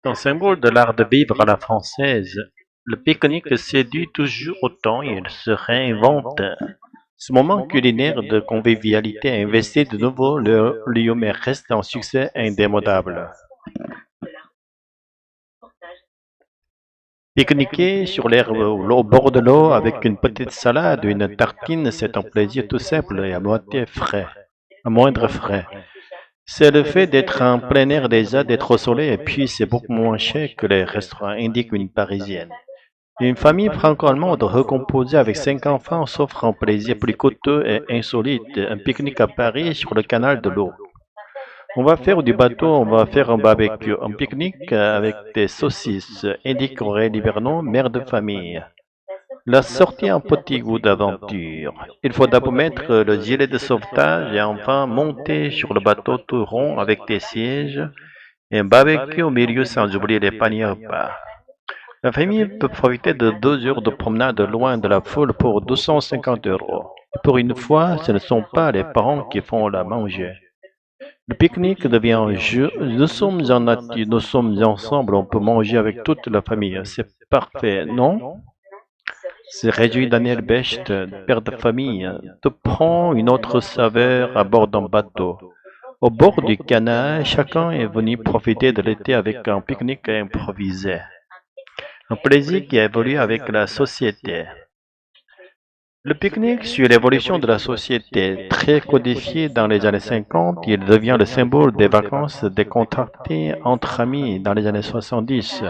Un symbole de l'art de vivre à la française, le pique-nique séduit toujours autant et il se réinvente. Ce moment culinaire de convivialité investit de nouveau le lieu mais reste un succès indémodable. Pique-niquer sur l'herbe au bord de l'eau avec une petite salade ou une tartine, c'est un plaisir tout simple et à moitié frais, à moindre frais. C'est le fait d'être en plein air déjà, d'être au soleil, et puis c'est beaucoup moins cher que les restaurants indiques une parisienne. Une famille franco-allemande recomposée avec 5 enfants s'offre un plaisir plus coûteux et insolite, un pique-nique à Paris sur le canal de l'eau. On va faire du bateau, on va faire un barbecue, un pique-nique avec des saucisses, indique Aurélie Vernon, mère de famille. La sortie a un petit goût d'aventure. Il faut d'abord mettre le gilet de sauvetage et enfin monter sur le bateau tout rond avec des sièges et un barbecue au milieu sans oublier les paniers repas. La famille peut profiter de 2 heures de promenade loin de la foule pour 250 €. Et pour une fois, ce ne sont pas les parents qui font la manger. Le pique-nique devient un jeu. Nous sommes en nature, nous sommes ensemble, on peut manger avec toute la famille. C'est parfait, non? Se réjouit Daniel Becht, père de famille, te prend une autre saveur à bord d'un bateau. Au bord du canal, chacun est venu profiter de l'été avec un pique-nique improvisé. Un plaisir qui évolue avec la société. Le pique-nique suit l'évolution de la société. Très codifié dans les années 50, il devient le symbole des vacances décontractées entre amis dans les années 70.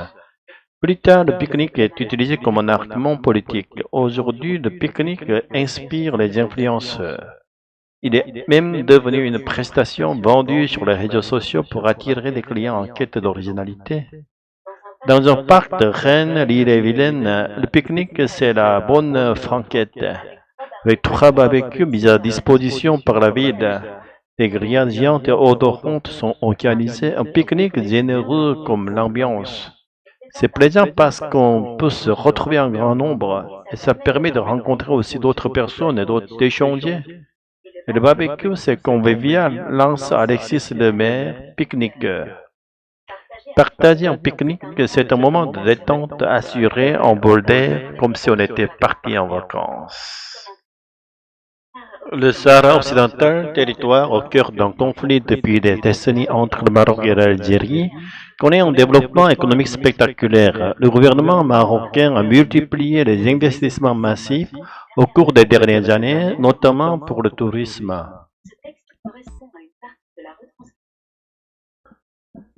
Plus tard, le pique-nique est utilisé comme un argument politique. Aujourd'hui, le pique-nique inspire les influenceurs. Il est même devenu une prestation vendue sur les réseaux sociaux pour attirer des clients en quête d'originalité. Dans un parc de Rennes, l'île-et-Vilaine, le pique-nique, c'est la bonne franquette. Avec 3 barbecues mis à disposition par la ville, des grillades géantes et odorantes sont organisées, un pique-nique généreux comme l'ambiance. C'est plaisant parce qu'on peut se retrouver en grand nombre et ça permet de rencontrer aussi d'autres personnes et d'échanger. Et le barbecue, c'est convivial, lance Alexis Lemaire, pique-niqueur. Partager un pique-nique, c'est un moment de détente assuré en bol d'air, comme si on était parti en vacances. Le Sahara occidental, territoire au cœur d'un conflit depuis des décennies entre le Maroc et l'Algérie, connaît un développement économique spectaculaire. Le gouvernement marocain a multiplié les investissements massifs au cours des dernières années, notamment pour le tourisme.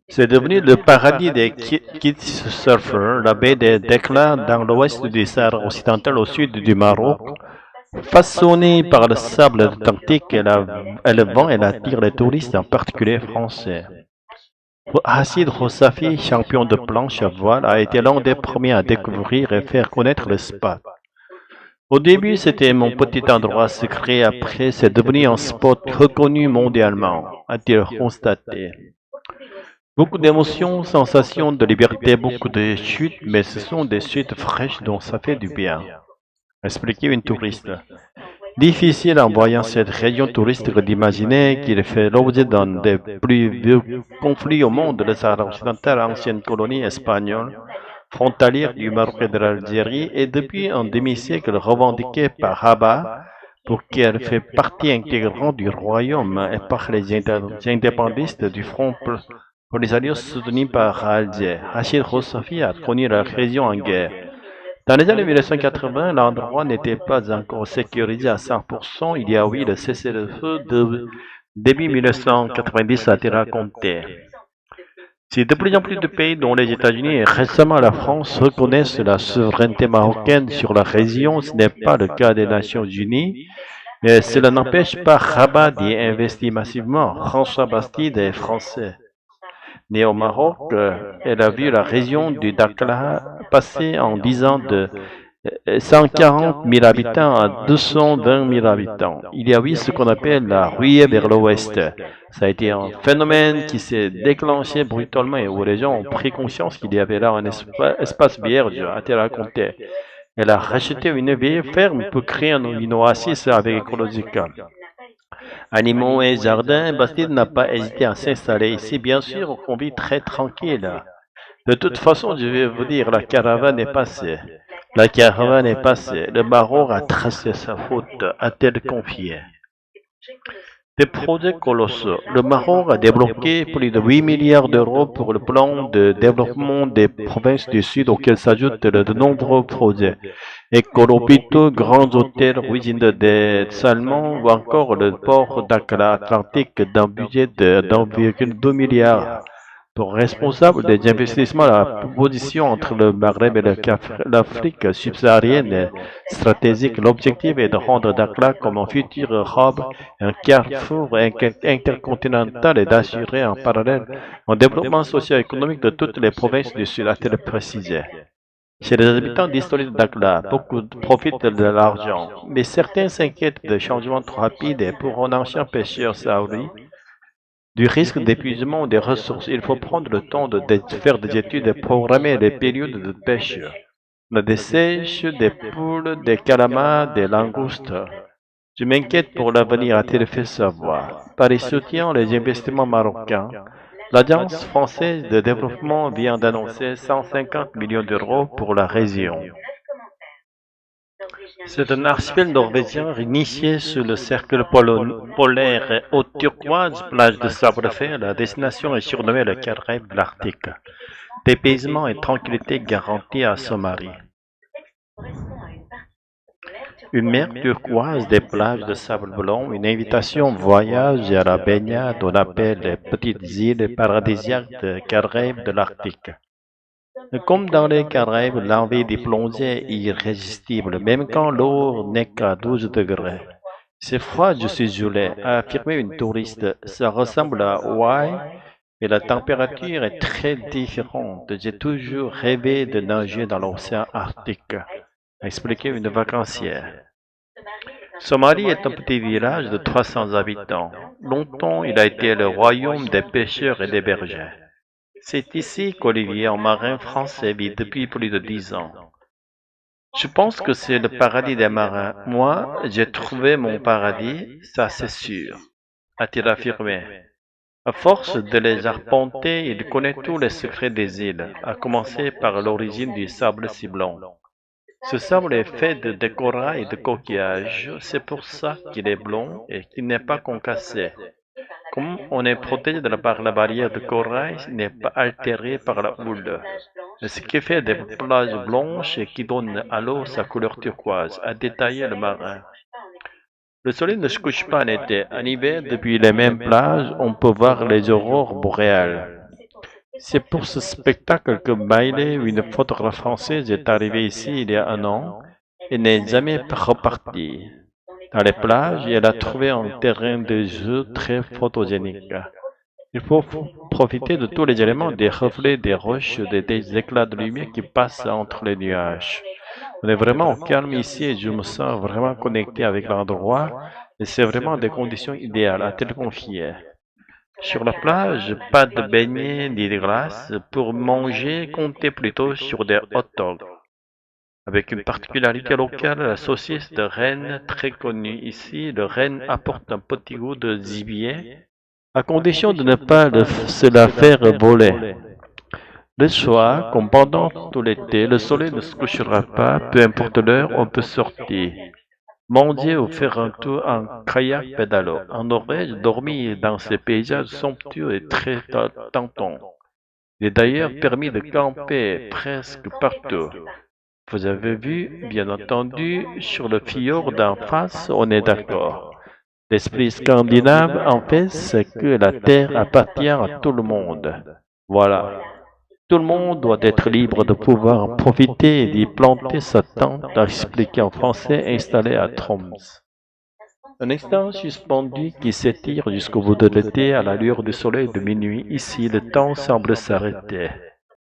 C'est devenu le paradis des kitesurfers, la baie des Dekla dans l'ouest du Sahara occidental au sud du Maroc. Façonnée par le sable atlantique et le vent, elle attire les touristes, en particulier français. Hassid Rossafi, champion de planche à voile, a été l'un des premiers à découvrir et faire connaître le spot. Au début, c'était mon petit endroit secret, après c'est devenu un spot reconnu mondialement, a-t-il constaté. Beaucoup d'émotions, sensations de liberté, beaucoup de chutes, mais ce sont des chutes fraîches dont ça fait du bien. Expliquait une touriste. Difficile en voyant cette région touristique d'imaginer qu'il fait l'objet d'un des plus vieux conflits au monde, le Sahara occidental, ancienne colonie espagnole, frontalière du Maroc et de l'Algérie, et depuis un demi-siècle revendiquée par Rabat pour qu'elle fait partie intégrante du royaume et par les indépendantistes du Front Polisario soutenu par Alger. Rachid Rossafi a connu la région en guerre. Dans les années 1980, l'endroit n'était pas encore sécurisé à 100%. Il y a eu le cessez-le-feu de début 1990 a été raconté. Si de plus en plus de pays, dont les États-Unis et récemment la France, reconnaissent la souveraineté marocaine sur la région, ce n'est pas le cas des Nations Unies. Mais cela n'empêche pas Rabat d'y investir massivement. François Bastide est français. Né au Maroc, elle a vu la région du Dakhla passer en 10 ans de 140 000 habitants à 220 000 habitants. Il y a eu ce qu'on appelle la ruée vers l'ouest. Ça a été un phénomène qui s'est déclenché brutalement et où les gens ont pris conscience qu'il y avait là un espace vierge, a-t-elle raconté. Elle a racheté une vieille ferme pour créer une oasis avec écological. Animaux et jardins, Bastide n'a pas hésité à s'installer ici. Bien sûr, on vit très tranquille. De toute façon, je vais vous dire, la caravane est passée. La caravane est passée. Le Maroc a tracé sa faute, a-t-elle confié. Des projets colossaux. Le Maroc a débloqué plus de 8 milliards d'euros pour le plan de développement des provinces du Sud auxquels s'ajoutent de nombreux projets. Écoles, hôpitaux, grands hôtels, usines de salement ou encore le port d'Atlantique d'un budget de 1,2 milliard. Pour responsable des investissements, la position entre le Maghreb et l'Afrique subsaharienne est stratégique. L'objectif est de rendre Dakar comme un futur hub, un carrefour intercontinental et d'assurer en parallèle un développement socio-économique de toutes les provinces du Sud, a-t-elle précisé. Chez les habitants d'historique de Dakar, beaucoup profitent de l'argent, mais certains s'inquiètent de changements trop rapides et pour un ancien pêcheur saoudien, du risque d'épuisement des ressources. Il faut prendre le temps de faire des études et programmer les périodes de pêche. On a des sèches, des poules, des calamars, des langoustes. Je m'inquiète pour l'avenir, a-t-il fait savoir. Paris soutient les investissements marocains. L'Agence française de développement vient d'annoncer 150 millions d'euros pour la région. C'est un archipel norvégien initié sur le cercle polaire et haute turquoise, plage de sable fin. La destination est surnommée le Caraïbe de l'Arctique. Dépaysement et tranquillité garantis à son mari. Une mer turquoise, des plages de sable blanc, une invitation au voyage et à la baignade, on appelle les petites îles paradisiaques de Caraïbes de l'Arctique. Comme dans les Caraïbes, l'envie d'y plonger est irrésistible, même quand l'eau n'est qu'à 12 degrés. C'est froid, je suis gelé, a affirmé une touriste. Ça ressemble à Hawaï, mais la température est très différente. J'ai toujours rêvé de nager dans l'océan Arctique, a expliqué une vacancière. Somali est un petit village de 300 habitants. Longtemps, il a été le royaume des pêcheurs et des bergers. C'est ici qu'Olivier, un marin français, vit depuis plus de 10 ans. Je pense que c'est le paradis des marins. Moi, j'ai trouvé mon paradis, ça c'est sûr, a-t-il affirmé. À force de les arpenter, il connaît tous les secrets des îles, à commencer par l'origine du sable si blanc. Ce sable est fait de corail et de coquillages, c'est pour ça qu'il est blanc et qu'il n'est pas concassé. Comme on est protégé par la barrière de corail, il n'est pas altéré par la houle. Ce qui fait des plages blanches et qui donne à l'eau sa couleur turquoise, a détaillé le marin. Le soleil ne se couche pas en été. En hiver, depuis les mêmes plages, on peut voir les aurores boréales. C'est pour ce spectacle que Bailey, une photographe française, est arrivée ici il y a un an et n'est jamais repartie. Dans les plages, elle a trouvé un terrain de jeu très photogénique. Il faut profiter de tous les éléments, des reflets, des roches, des éclats de lumière qui passent entre les nuages. On est vraiment au calme ici et je me sens vraiment connecté avec l'endroit et c'est vraiment des conditions idéales, a-t-elle confié. Sur la plage, pas de beignets ni de glace. Pour manger, comptez plutôt sur des hot dogs. Avec une particularité locale, la saucisse de renne, très connue ici. Le renne apporte un petit goût de gibier, à condition de ne pas se la faire voler. Le soir, comme pendant tout l'été, le soleil ne se couchera pas, peu importe l'heure, on peut sortir. Manger ou faire un tour en kayak pédalo. En Norvège, dormir dans ces paysages somptueux est très tentant. Il est d'ailleurs permis de camper presque partout. Vous avez vu, bien entendu, sur le fjord d'en face, on est d'accord. L'esprit scandinave, en fait, c'est que la terre appartient à tout le monde. Voilà. Tout le monde doit être libre de pouvoir profiter et d'y planter sa tente, a expliqué en français, installé à Troms. Un instant suspendu qui s'étire jusqu'au bout de l'été à la lueur du soleil de minuit. Ici, le temps semble s'arrêter.